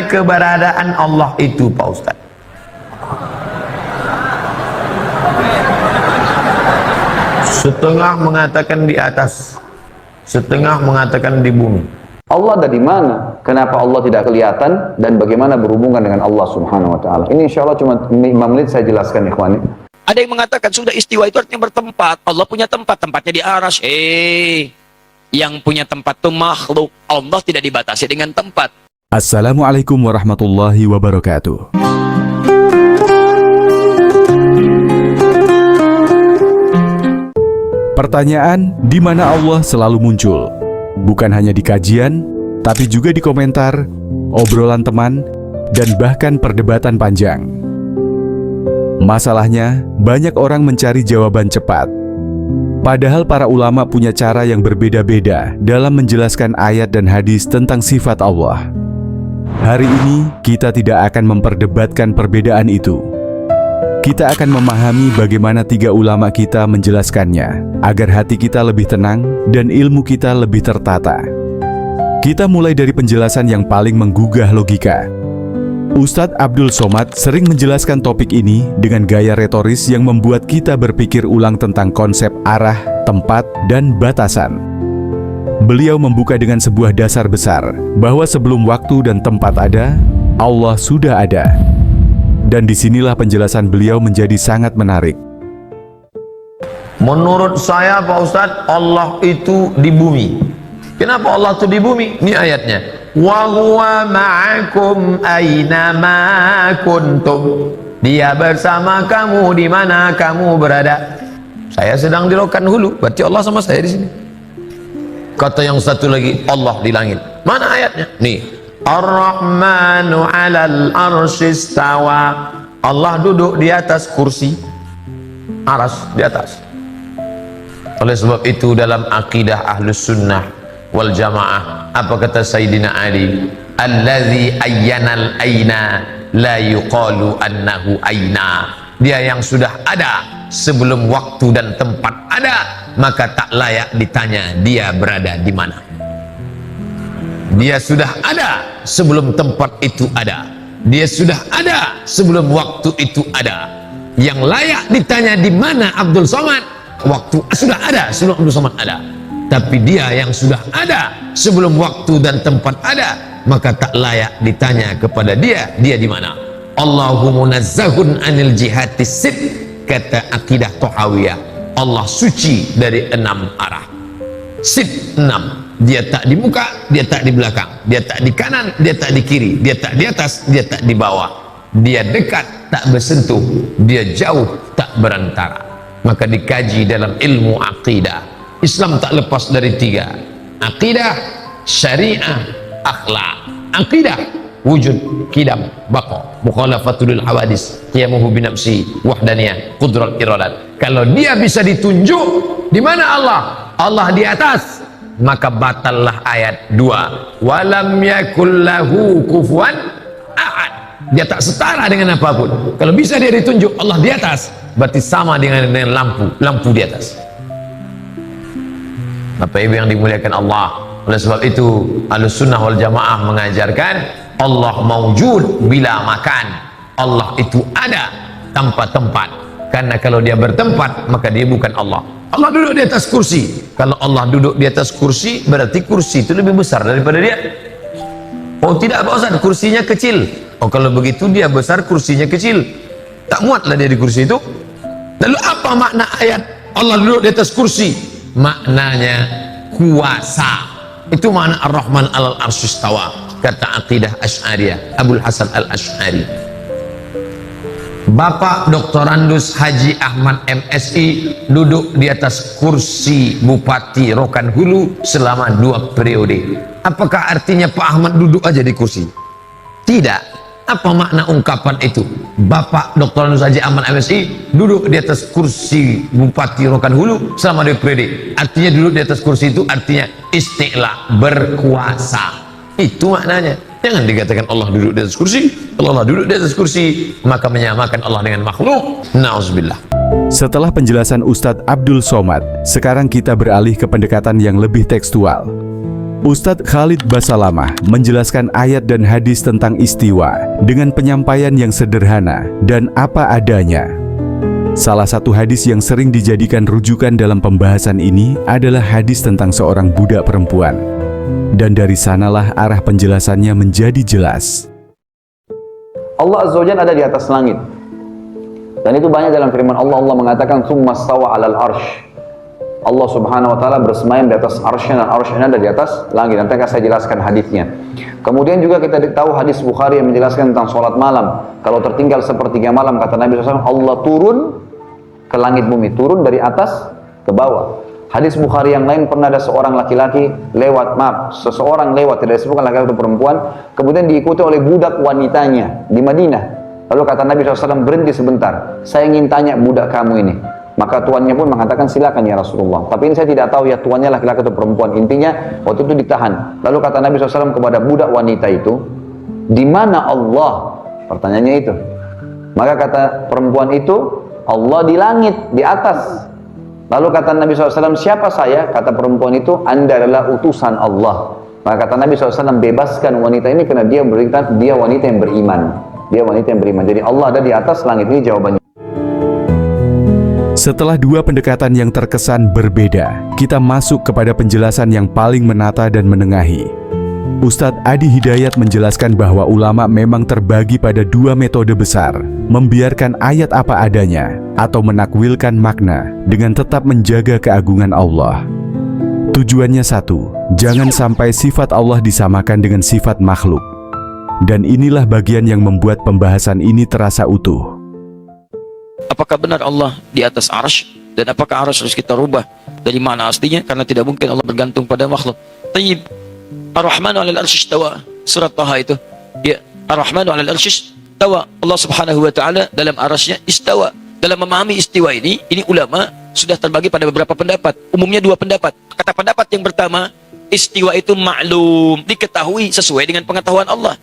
keberadaan Allah itu, Pak Ustaz? Setengah mengatakan di atas, setengah mengatakan di bumi. Allah ada di mana? Kenapa Allah tidak kelihatan? Dan bagaimana berhubungan dengan Allah Subhanahu wa Ta'ala? Ini insya Allah cuma 5 menit saya jelaskan, ikhwani. Ada yang mengatakan sudah istiwa itu artinya bertempat. Allah punya tempat, tempatnya di arasy. Yang punya tempat itu makhluk. Allah tidak dibatasi dengan tempat. Assalamualaikum warahmatullahi wabarakatuh. Pertanyaan, di mana Allah selalu muncul? Bukan hanya di kajian, tapi juga di komentar, obrolan teman, dan bahkan perdebatan panjang. Masalahnya, banyak orang mencari jawaban cepat. Padahal para ulama punya cara yang berbeda-beda dalam menjelaskan ayat dan hadis tentang sifat Allah. Hari ini, kita tidak akan memperdebatkan perbedaan itu. Kita akan memahami bagaimana 3 ulama kita menjelaskannya, agar hati kita lebih tenang dan ilmu kita lebih tertata. Kita mulai dari penjelasan yang paling menggugah logika. Ustadz Abdul Somad sering menjelaskan topik ini dengan gaya retoris yang membuat kita berpikir ulang tentang konsep arah, tempat, dan batasan. Beliau membuka dengan sebuah dasar besar, bahwa sebelum waktu dan tempat ada, Allah sudah ada. Dan disinilah penjelasan beliau menjadi sangat menarik. Menurut saya, Pak Ustadz, Allah itu di bumi. Kenapa Allah itu di bumi? Ini ayatnya. Wa huwa ma'akum aina ma kuntum. Dia bersama kamu di mana kamu berada. Saya sedang di Rokan Hulu, berarti Allah sama saya di sini. Kata yang satu lagi, Allah di langit. Mana ayatnya? Nih. Ar-Rahmanu 'alal arsy istawa. Allah duduk di atas kursi. Aras di atas. Oleh sebab itu dalam akidah Ahlus Sunnah wal Jamaah, apa kata Sayyidina Ali? Allazi ayyanal aina la yuqalu annahu aina. Dia yang sudah ada sebelum waktu dan tempat ada, maka tak layak ditanya dia berada di mana. Dia sudah ada sebelum tempat itu ada. Dia sudah ada sebelum waktu itu ada. Yang layak ditanya di mana Abdul Somad, waktu sudah ada sebelum Abdul Somad ada. Tapi dia yang sudah ada sebelum waktu dan tempat ada, maka tak layak ditanya kepada dia di mana. Allahu munazzahun anil jihati sit, kata akidah Tahawiyah. Allah suci dari 6 arah. Sit 6. Dia tak di muka, dia tak di belakang, dia tak di kanan, dia tak di kiri, dia tak di atas, dia tak di bawah, dia dekat, tak bersentuh, dia jauh, tak berantara. Maka dikaji dalam ilmu akidah. Islam tak lepas dari 3: akidah, syariah, akhlak. Akidah, wujud, kidam, baqa, mukhalafatul hawadis, qiyamuhu binafsi, wahdaniyah, qudrat iradat. Kalau dia bisa ditunjuk di mana Allah? Allah di atas, maka batallah ayat 2, walam yakul lahu kufuwan ahad. Dia tak setara dengan apapun. Kalau bisa dia ditunjuk Allah di atas, berarti sama dengan lampu di atas. Bapak Ibu yang dimuliakan Allah, oleh sebab itu Ahlus Sunnah wal Jamaah mengajarkan Allah maujud bila makan. Allah itu ada tanpa tempat, karena kalau dia bertempat maka dia bukan Allah. Allah duduk di atas kursi. Kalau Allah duduk di atas kursi, berarti kursi itu lebih besar daripada dia. Oh tidak Pak Ustaz, kursinya kecil. Oh kalau begitu dia besar, kursinya kecil. Tak muatlah dia di kursi itu. Lalu apa makna ayat Allah duduk di atas kursi? Maknanya kuasa. Itu makna Ar-Rahman 'alal arsy istawa. Kata akidah Asy'ariyah, Abul Hasan Al-Asy'ari. Bapak Doktorandus Haji Ahmad MSI duduk di atas kursi Bupati Rokan Hulu selama 2 periode. Apakah artinya Pak Ahmad duduk aja di kursi? Tidak. Apa makna ungkapan itu? Bapak Doktorandus Haji Ahmad MSI duduk di atas kursi Bupati Rokan Hulu selama 2 periode. Artinya duduk di atas kursi itu artinya isti'la, berkuasa. Itu maknanya. Jangan dikatakan Allah duduk di atas kursi. Kalau Allah duduk di atas kursi, maka menyamakan Allah dengan makhluk. Na'udzubillah. Setelah penjelasan Ustadz Abdul Somad, sekarang kita beralih ke pendekatan yang lebih tekstual. Ustadz Khalid Basalamah menjelaskan ayat dan hadis tentang istiwa dengan penyampaian yang sederhana dan apa adanya. Salah satu hadis yang sering dijadikan rujukan dalam pembahasan ini adalah hadis tentang seorang budak perempuan. Dan dari sanalah arah penjelasannya menjadi jelas. Allah Azza wa Jalla ada di atas langit. Dan itu banyak dalam firman Allah. Allah mengatakan tsumma stawa 'alal arsy. Allah Subhanahu wa taala bersemayam di atas arsy-Nya, dan arsy-Nya ada di atas langit. Nanti akan saya jelaskan hadisnya. Kemudian juga kita tahu hadis Bukhari yang menjelaskan tentang sholat malam. Kalau tertinggal sepertiga malam, kata Nabi SAW, Allah turun ke langit bumi, turun dari atas ke bawah. Hadis Bukhari yang lain, pernah ada seorang laki-laki lewat, seseorang lewat, tidak disebutkan laki-laki atau perempuan, kemudian diikuti oleh budak wanitanya di Madinah. Lalu kata Nabi SAW, berhenti sebentar, saya ingin tanya budak kamu ini. Maka tuannya pun mengatakan, silakan ya Rasulullah. Tapi ini saya tidak tahu ya tuannya laki-laki atau perempuan. Intinya waktu itu ditahan. Lalu kata Nabi SAW kepada budak wanita itu, di mana Allah? Pertanyaannya itu. Maka kata perempuan itu, Allah di langit, di atas. Lalu kata Nabi SAW, siapa saya? Kata perempuan itu, Anda adalah utusan Allah. Maka kata Nabi SAW, bebaskan wanita ini karena dia wanita yang beriman. Dia wanita yang beriman. Jadi Allah ada di atas langit. Ini jawabannya. Setelah dua pendekatan yang terkesan berbeda, kita masuk kepada penjelasan yang paling menata dan menengahi. Ustadz Adi Hidayat menjelaskan bahwa ulama memang terbagi pada dua metode besar, membiarkan ayat apa adanya, atau menakwilkan makna dengan tetap menjaga keagungan Allah. Tujuannya satu, jangan sampai sifat Allah disamakan dengan sifat makhluk. Dan inilah bagian yang membuat pembahasan ini terasa utuh. Apakah benar Allah di atas arsy? Dan apakah arsy harus kita rubah dari mana aslinya? Karena tidak mungkin Allah bergantung pada makhluk. Tayyib, Ar-Rahmanu 'alal arsy istawa. Surat Taha itu. Ya, Ar-Rahmanu 'alal arsy istawa. Allah Subhanahu wa taala dalam arsy-Nya istawa. Dalam memahami istiwa ini ulama sudah terbagi pada beberapa pendapat. Umumnya dua pendapat. Kata pendapat yang pertama, istiwa itu maklum, diketahui sesuai dengan pengetahuan Allah.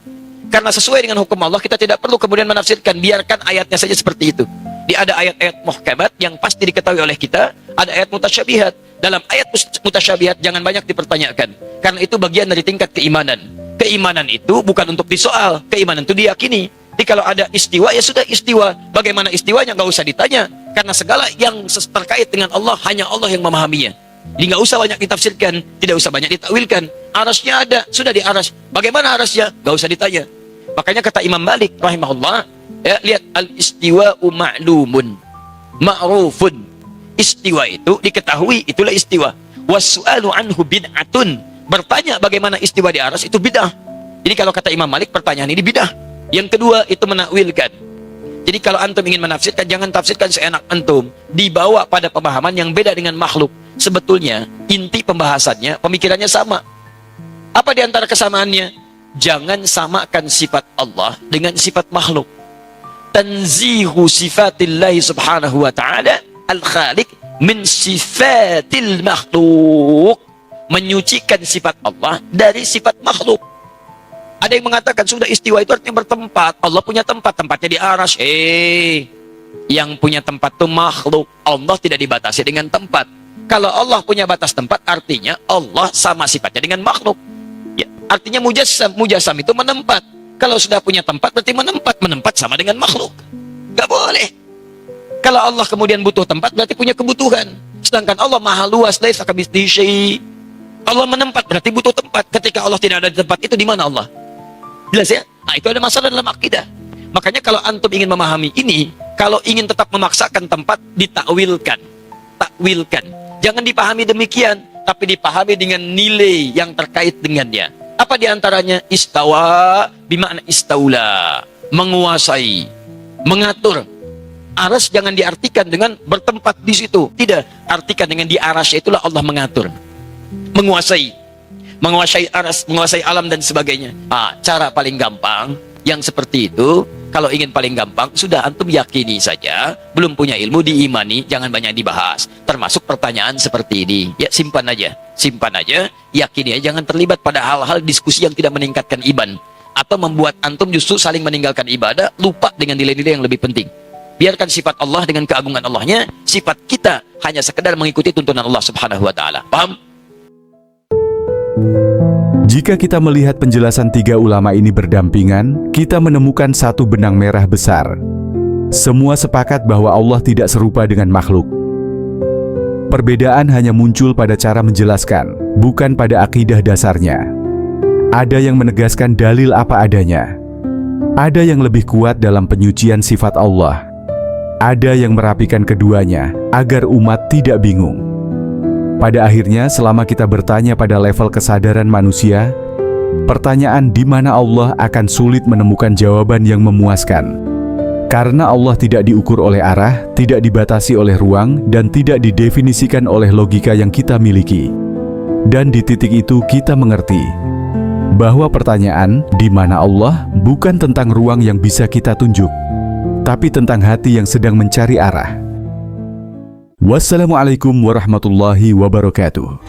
Karena sesuai dengan hukum Allah, kita tidak perlu kemudian menafsirkan, biarkan ayatnya saja seperti itu. Ada ayat-ayat muhkamat yang pasti diketahui oleh kita, ada ayat mutasyabihat. Dalam ayat mutasyabihat jangan banyak dipertanyakan, karena itu bagian dari tingkat keimanan. Keimanan itu bukan untuk disoal, keimanan itu diyakini. Jadi kalau ada istiwa, ya sudah istiwa. Bagaimana istiwanya nggak usah ditanya, karena segala yang terkait dengan Allah hanya Allah yang memahaminya. Jadi nggak usah banyak ditafsirkan, tidak usah banyak ditakwilkan. Arasnya ada, sudah di aras. Bagaimana arasnya? Nggak usah ditanya. Makanya kata Imam Malik rahimahullah, ya, lihat, al-istiwa'u ma'lumun ma'rufun. Istiwa itu diketahui, itulah istiwa. Was-su'alu anhu bid'atun. Bertanya bagaimana istiwa di aras itu bid'ah. Jadi kalau kata Imam Malik, pertanyaan ini bid'ah. Yang kedua itu menakwilkan. Jadi kalau antum ingin menafsirkan, jangan tafsirkan seenak antum, dibawa pada pemahaman yang beda dengan makhluk. Sebetulnya inti pembahasannya, pemikirannya sama. Apa di antara kesamaannya? Jangan samakan sifat Allah dengan sifat makhluk. Tanzihu sifatillahi subhanahu wa ta'ala al-khaliq min sifatil makhluk. Menyucikan sifat Allah dari sifat makhluk. Ada yang mengatakan sudah istiwa itu artinya bertempat. Allah punya tempat, tempatnya di arsy. Yang punya tempat itu makhluk. Allah tidak dibatasi dengan tempat. Kalau Allah punya batas tempat, artinya Allah sama sifatnya dengan makhluk. Ya, artinya mujassam itu menempat. Kalau sudah punya tempat, berarti menempat sama dengan makhluk. Gak boleh. Kalau Allah kemudian butuh tempat, berarti punya kebutuhan. Sedangkan Allah maha luas, laisa kamitslihi syai'. Allah menempat, berarti butuh tempat. Ketika Allah tidak ada di tempat itu, di mana Allah? Jelas ya? Nah, itu ada masalah dalam akidah. Makanya kalau antum ingin memahami ini, kalau ingin tetap memaksakan tempat, ditakwilkan. Takwilkan. Jangan dipahami demikian, tapi dipahami dengan nilai yang terkait dengannya. Apa diantaranya? Istawa bimakna istaula, menguasai, mengatur. Aras jangan diartikan dengan bertempat di situ. Tidak, artikan dengan di arasnya itulah Allah mengatur, menguasai, menguasai aras, menguasai alam dan sebagainya. Cara paling gampang yang seperti itu, kalau ingin paling gampang, sudah antum yakini saja. Belum punya ilmu, diimani, jangan banyak dibahas. Termasuk pertanyaan seperti ini. Ya, simpan aja, yakini aja, jangan terlibat pada hal-hal diskusi yang tidak meningkatkan iman, atau membuat antum justru saling meninggalkan ibadah, lupa dengan nilai-nilai yang lebih penting. Biarkan sifat Allah dengan keagungan Allahnya, sifat kita hanya sekedar mengikuti tuntunan Allah subhanahu wa ta'ala. Paham? Jika kita melihat penjelasan tiga ulama ini berdampingan, kita menemukan satu benang merah besar. Semua sepakat bahwa Allah tidak serupa dengan makhluk. Perbedaan hanya muncul pada cara menjelaskan, bukan pada akidah dasarnya. Ada yang menegaskan dalil apa adanya. Ada yang lebih kuat dalam penyucian sifat Allah. Ada yang merapikan keduanya, agar umat tidak bingung. Pada akhirnya, selama kita bertanya pada level kesadaran manusia, pertanyaan di mana Allah akan sulit menemukan jawaban yang memuaskan. Karena Allah tidak diukur oleh arah, tidak dibatasi oleh ruang, dan tidak didefinisikan oleh logika yang kita miliki. Dan di titik itu kita mengerti bahwa pertanyaan di mana Allah bukan tentang ruang yang bisa kita tunjuk, tapi tentang hati yang sedang mencari arah. Wassalamualaikum warahmatullahi wabarakatuh.